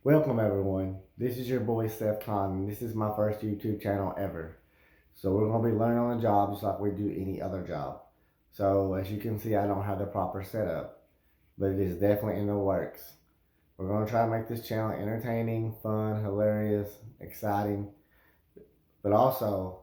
Welcome everyone. This is your boy Seth Khan, and this is my first YouTube channel ever. So we're gonna be learning on the job just like we do any other job. So as you can see, I don't have the proper setup, but it is definitely in the works. We're gonna try to make this channel entertaining, fun, hilarious, exciting, but also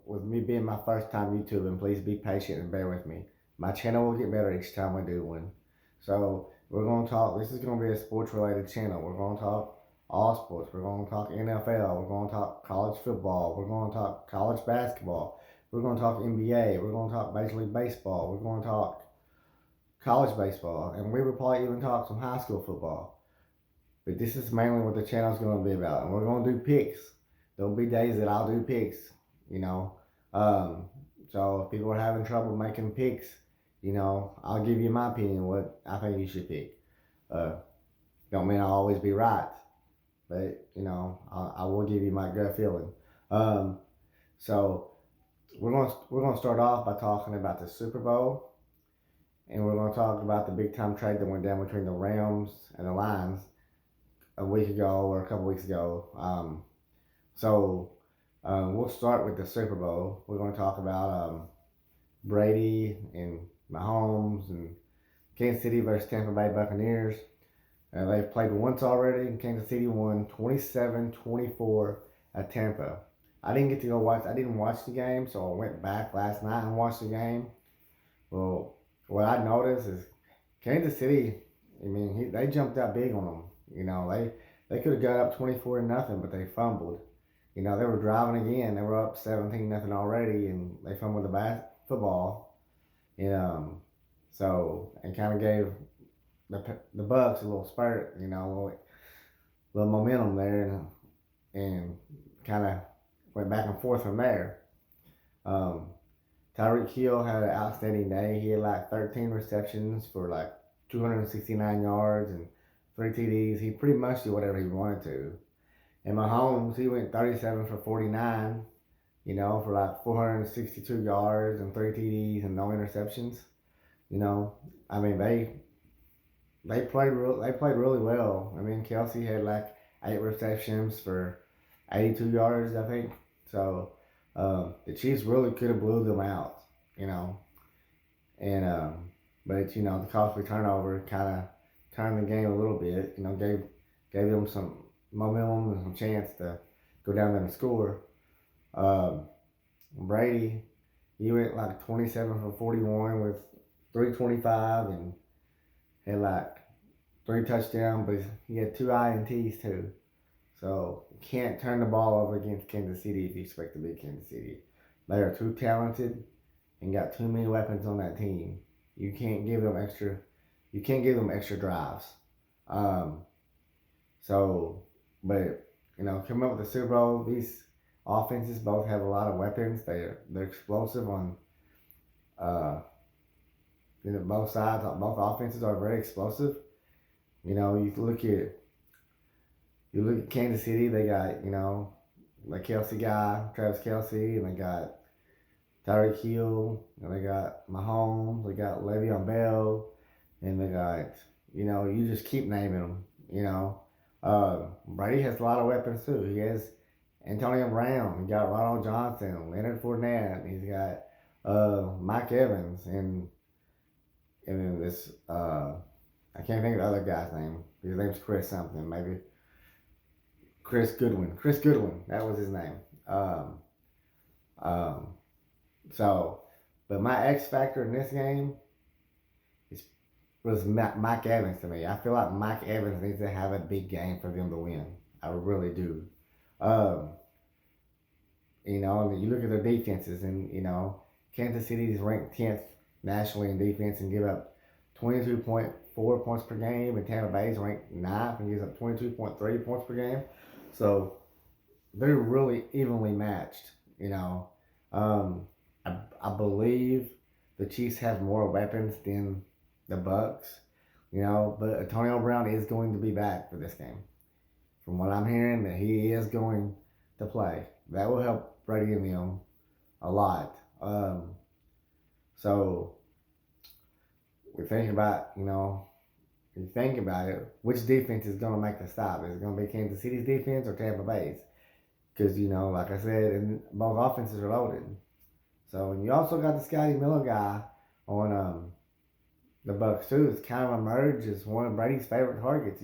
with me being my first time YouTubing, please be patient and bear with me. My channel will get better each time we do one. So we're gonna talk. This is gonna be a sports related channel. We're gonna talk all sports. We're gonna talk NFL. We're gonna talk college football. We're gonna talk college basketball. We're gonna talk NBA. We're gonna talk Major League Baseball. We're gonna talk college baseball, and we will probably even talk some high school football. But this is mainly what the channel is gonna be about, and we're gonna do picks. There'll be days that I'll do picks. You know, um, so if people are having trouble making picks, I'll give you my opinion what I think you should pick. Uh, don't mean I'll always be right, but I will give you my gut feeling. Um, so we're gonna start off by talking about the Super Bowl, and we're gonna talk about the big time trade that went down between the Rams and the Lions a week ago or a couple weeks ago. So we'll start with the Super Bowl. We're gonna talk about Brady and Mahomes and Kansas City versus Tampa Bay Buccaneers. They've played once already, and Kansas City won 27-24 at Tampa. I didn't get to go watch. I didn't watch the game, so I went back last night and watched the game. Well, what I noticed is Kansas City. I mean, they jumped out big on them. They could have got up 24-0, but they fumbled. They were driving again. They were up 17-0 already, and they fumbled the football. And and kind of gave the Bucks a little spurt, little momentum there, and kind of went back and forth from there. Um, Tyreek Hill had an outstanding day. He had like 13 receptions for like 269 yards and 3 TDs. He pretty much did whatever he wanted to. And Mahomes, he went 37 for 49, for like 462 yards and 3 TDs and no interceptions. I mean they played really well. I mean Kelsey had like 8 receptions for 82 yards, I think. So the Chiefs really could have blew them out, you know. And but the costly turnover kind of turned the game a little bit. Gave them some momentum and some chance to go down there and score. Um, Brady, he went like 27 for 41 with 325 and had like 3 touchdowns, but he had 2 INTs too. So you can't turn the ball over against Kansas City if you expect to beat Kansas City. They are too talented and got too many weapons on that team. You can't give them extra. You can't give them extra drives. Um, so, but coming up with the Super Bowl, these offenses both have a lot of weapons. They're explosive on both sides. Both offenses are very explosive. You look at Kansas City. They got the Kelsey guy, Travis Kelsey, and they got Tyreek Hill, and they got Mahomes. They got Le'Veon Bell, and they got you just keep naming them. Brady has a lot of weapons too. He has Antonio Brown. He got Ronald Johnson, Leonard Fournette. He's got Mike Evans, and then this I can't think of the other guy's name. His name's Chris something, maybe Chris Goodwin. Chris Goodwin, that was his name. Um, um, so, but my X factor in this game was Mike Evans to me. I feel like Mike Evans needs to have a big game for them to win. I really do. Um, and you look at their defenses, and Kansas City is ranked 10th nationally in defense and give up 22.4 points per game, and Tampa Bay is ranked 9th and gives up 22.3 points per game. So they're really evenly matched. I believe the Chiefs have more weapons than the Bucks. But Antonio Brown is going to be back for this game. From what I'm hearing, that he is going to play. That will help Brady and them a lot. So we think about you think about it, which defense is going to make the stop? Is it going to be Kansas City's defense or Tampa Bay's? Because, like I said, and both offenses are loaded. So, and you also got the Scotty Miller guy on the Bucks too. It's kind of emerged as one of Brady's favorite targets.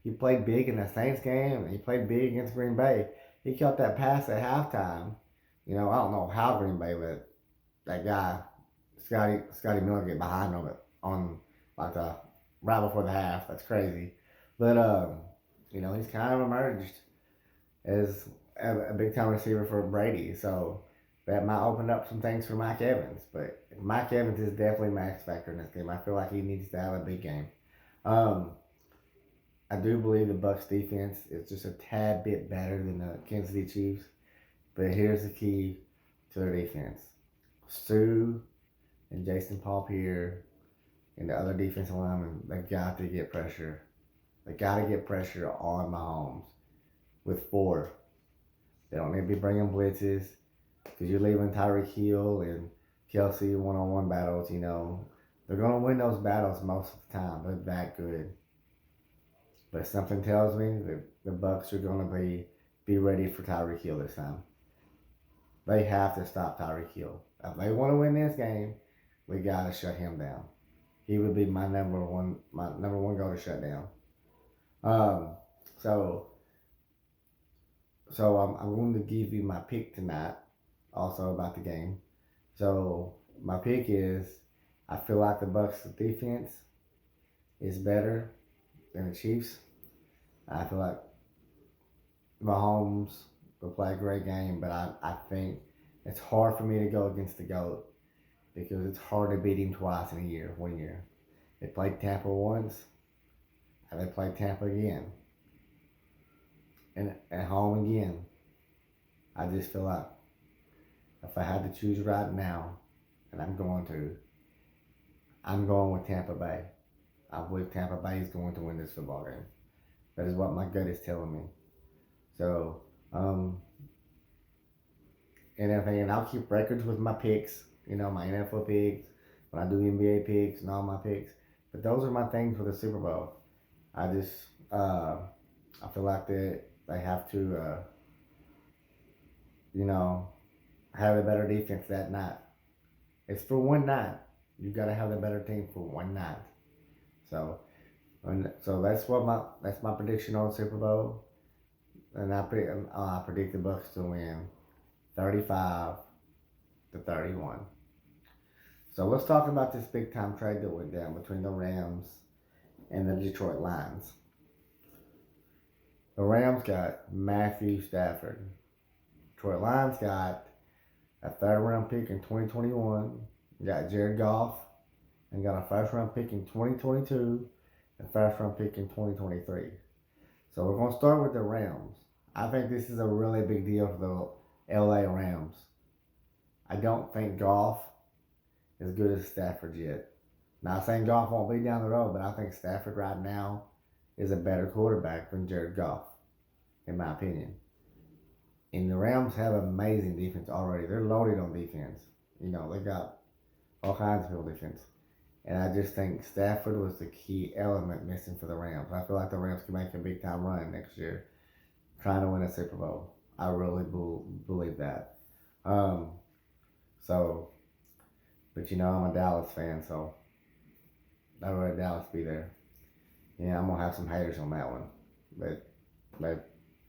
He played big in the Saints game, and he played big against Green Bay. He caught that pass at halftime. I don't know how Green Bay let that guy Scotty Miller get behind him on like the right before the half. That's crazy. But he's kind of emerged as a big time receiver for Brady. So that might open up some things for Mike Evans. But Mike Evans is definitely Max factor in this game. I feel like he needs to have a big game. I do believe the Bucks defense is just a tad bit better than the Kansas City Chiefs. But here's the key to their defense. Sue and Jason Paul-Pierre and the other defensive linemen, they got to get pressure. They got to get pressure on Mahomes with 4. They don't need to be bringing blitzes because you're leaving Tyreek Hill and Kelsey one-on-one battles, They're going to win those battles most of the time. They're that good. But something tells me that the Bucks are going to be ready for Tyreek Hill this time. They have to stop Tyreek Hill. If they want to win this game, we got to shut him down. He would be my number one goal to shut down. So I'm going to give you my pick tonight, also about the game. So my pick is, I feel like the Bucks defense is better than the Chiefs. I feel like Mahomes will play a great game, but I think it's hard for me to go against the GOAT because it's hard to beat him twice in a year, 1 year. They played Tampa once, and they played Tampa again. And at home again. I just feel like if I had to choose right now, and I'm going with Tampa Bay. I believe Tampa Bay is going to win this football game. That is what my gut is telling me. So, and everything, and I'll keep records with my picks, my NFL picks, when I do NBA picks and all my picks. But those are my things for the Super Bowl. I just, I feel like that they have to, have a better defense that night. It's for one night. You got to have the better team for one night. So that's my prediction on the Super Bowl, and I predict the Bucks to win 35-31. So let's talk about this big time trade that went down between the Rams and the Detroit Lions. The Rams got Matthew Stafford. Detroit Lions got a 3rd round pick in 2021. Got Jared Goff and got a 1st round pick in 2022 and 1st round pick in 2023. So we're going to start with the Rams. I think this is a really big deal for the LA Rams. I don't think Goff is as good as Stafford yet. Not saying Goff won't be down the road, but I think Stafford right now is a better quarterback than Jared Goff, in my opinion. And the Rams have amazing defense already. They're loaded on defense. They got all kinds of people defense. And I just think Stafford was the key element missing for the Rams. I feel like the Rams can make a big time run next year, trying to win a Super Bowl. I really believe that. But I'm a Dallas fan, so I'd rather Dallas be there. Yeah, I'm gonna have some haters on that one, but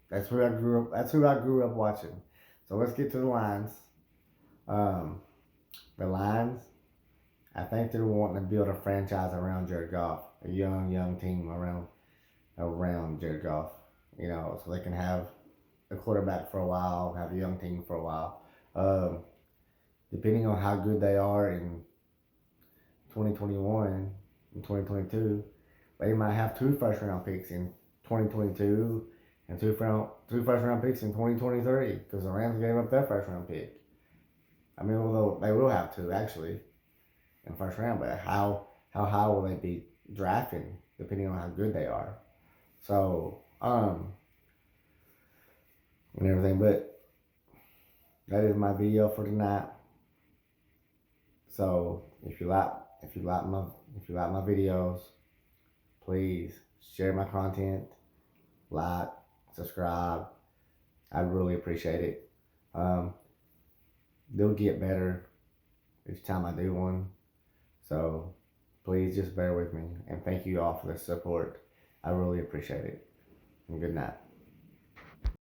that's who I grew up. That's who I grew up watching. So let's get to the Lions. The Lions, I think they're wanting to build a franchise around Jared Goff, a young team around Jared Goff. So they can have a quarterback for a while, have a young team for a while. Depending on how good they are in 2021 and 2022, they might have 2 first round picks in 2022 and 2 first round picks in 2023 because the Rams gave up their 1st round pick. I mean, although they will have 2 actually in 1st round, but how high will they be drafting depending on how good they are? So, and everything, but that is my video for tonight. So if you like my videos, please share my content, like, subscribe. I'd really appreciate it. Um, they'll get better each time I do one. So please just bear with me. And thank you all for the support. I really appreciate it. And good night.